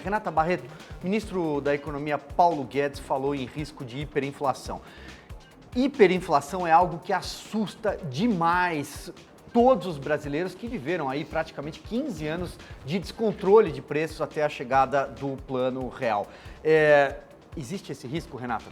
Renata Barreto, ministro da Economia Paulo Guedes falou em risco de hiperinflação. Hiperinflação é algo que assusta demais todos os brasileiros que viveram aí praticamente 15 anos de descontrole de preços até a chegada do Plano Real. Existe esse risco, Renata?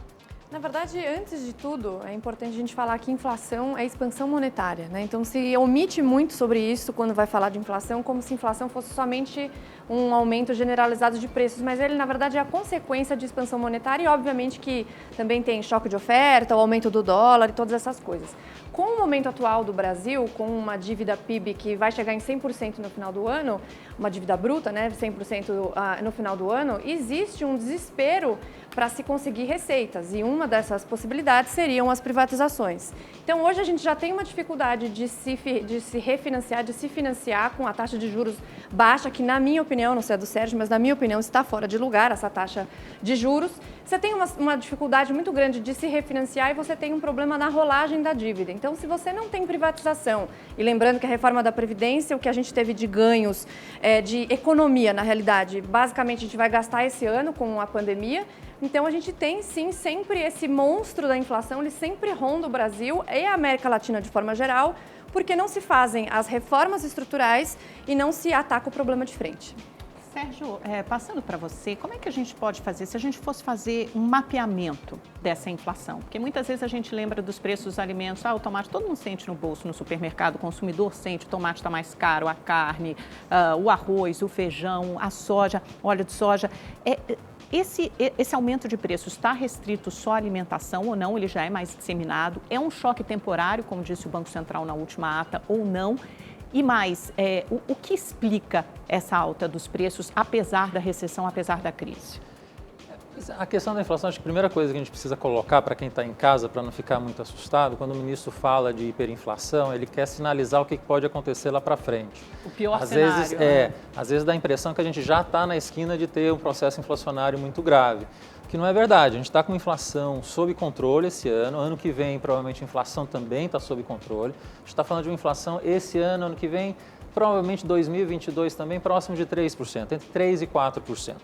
Na verdade, antes de tudo, é importante a gente falar que inflação é expansão monetária, né? Então, se omite muito sobre isso quando vai falar de inflação, como se inflação fosse somente um aumento generalizado de preços, mas ele, na verdade, é a consequência de expansão monetária e, obviamente, que também tem choque de oferta, o aumento do dólar e todas essas coisas. Com o momento atual do Brasil, com uma dívida PIB que vai chegar em 100% no final do ano, uma dívida bruta, né, 100% no final do ano, existe um desespero para se conseguir receitas e uma dessas possibilidades seriam as privatizações. Então, hoje a gente já tem uma dificuldade de se refinanciar, de se financiar com a taxa de juros baixa, que na minha opinião, não sei a do Sérgio, mas na minha opinião está fora de lugar essa taxa de juros. Você tem uma dificuldade muito grande de se refinanciar e você tem um problema na rolagem da dívida. Então, se você não tem privatização, e lembrando que a reforma da Previdência, o que a gente teve de ganhos de economia, na realidade, basicamente a gente vai gastar esse ano com a pandemia. Então, a gente tem, sim, sempre esse monstro da inflação, ele sempre ronda o Brasil e a América Latina de forma geral, porque não se fazem as reformas estruturais e não se ataca o problema de frente. Sérgio, passando para você, como é que a gente pode fazer se a gente fosse fazer um mapeamento dessa inflação? Porque muitas vezes a gente lembra dos preços dos alimentos, o tomate todo mundo sente no bolso no supermercado, o consumidor sente, o tomate está mais caro, a carne, o arroz, o feijão, a soja, óleo de soja. Esse aumento de preços está restrito só à alimentação ou não? Ele já é mais disseminado? É um choque temporário, como disse o Banco Central na última ata, ou não? E mais, o que explica essa alta dos preços, apesar da recessão, apesar da crise? A questão da inflação, acho que a primeira coisa que a gente precisa colocar para quem está em casa, para não ficar muito assustado, quando o ministro fala de hiperinflação, ele quer sinalizar o que pode acontecer lá para frente. O pior às cenário. Vezes, às vezes dá a impressão que a gente já está na esquina de ter um processo inflacionário muito grave, que não é verdade. A gente está com inflação sob controle esse ano que vem provavelmente a inflação também está sob controle. A gente está falando de uma inflação esse ano que vem, provavelmente 2022 também próximo de 3%, entre 3% e 4%.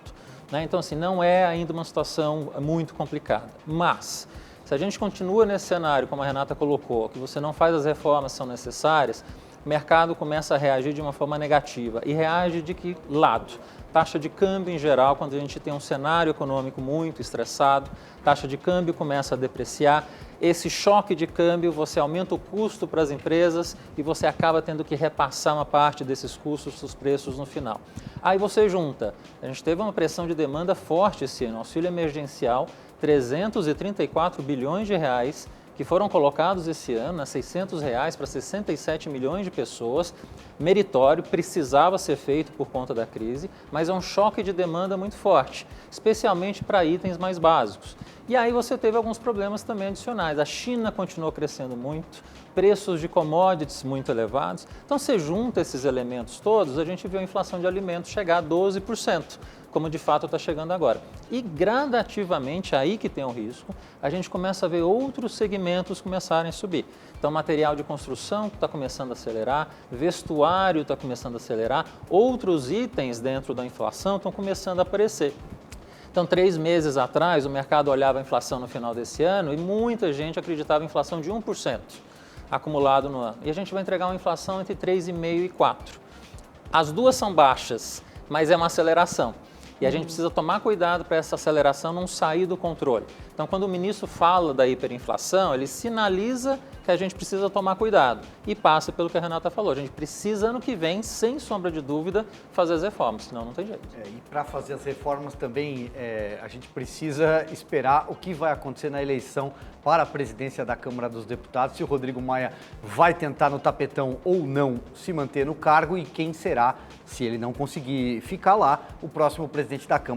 Então, assim, não é ainda uma situação muito complicada, mas se a gente continua nesse cenário, como a Renata colocou, que você não faz as reformas que são necessárias, o mercado começa a reagir de uma forma negativa. E reage de que lado? Taxa de câmbio em geral, quando a gente tem um cenário econômico muito estressado, taxa de câmbio começa a depreciar. Esse choque de câmbio, você aumenta o custo para as empresas e você acaba tendo que repassar uma parte desses custos dos preços no final. Aí você junta, a gente teve uma pressão de demanda forte esse ano, auxílio emergencial, 334 bilhões de reais, que foram colocados esse ano, a R$600 para 67 milhões de pessoas, meritório, precisava ser feito por conta da crise, mas é um choque de demanda muito forte, especialmente para itens mais básicos. E aí você teve alguns problemas também adicionais. A China continuou crescendo muito, preços de commodities muito elevados. Então, você junta esses elementos todos, a gente viu a inflação de alimentos chegar a 12%. Como de fato está chegando agora. E gradativamente, aí que tem o risco, a gente começa a ver outros segmentos começarem a subir. Então, material de construção está começando a acelerar, vestuário está começando a acelerar, outros itens dentro da inflação estão começando a aparecer. Então, 3 meses atrás, o mercado olhava a inflação no final desse ano e muita gente acreditava em inflação de 1% acumulado no ano. E a gente vai entregar uma inflação entre 3,5% e 4%. As duas são baixas, mas é uma aceleração. E a gente precisa tomar cuidado para essa aceleração não sair do controle. Então, quando o ministro fala da hiperinflação, ele sinaliza que a gente precisa tomar cuidado e passa pelo que a Renata falou. A gente precisa, ano que vem, sem sombra de dúvida, fazer as reformas, senão não tem jeito. E para fazer as reformas também, a gente precisa esperar o que vai acontecer na eleição para a presidência da Câmara dos Deputados, se o Rodrigo Maia vai tentar no tapetão ou não se manter no cargo e quem será, se ele não conseguir ficar lá, o próximo presidente da Câmara.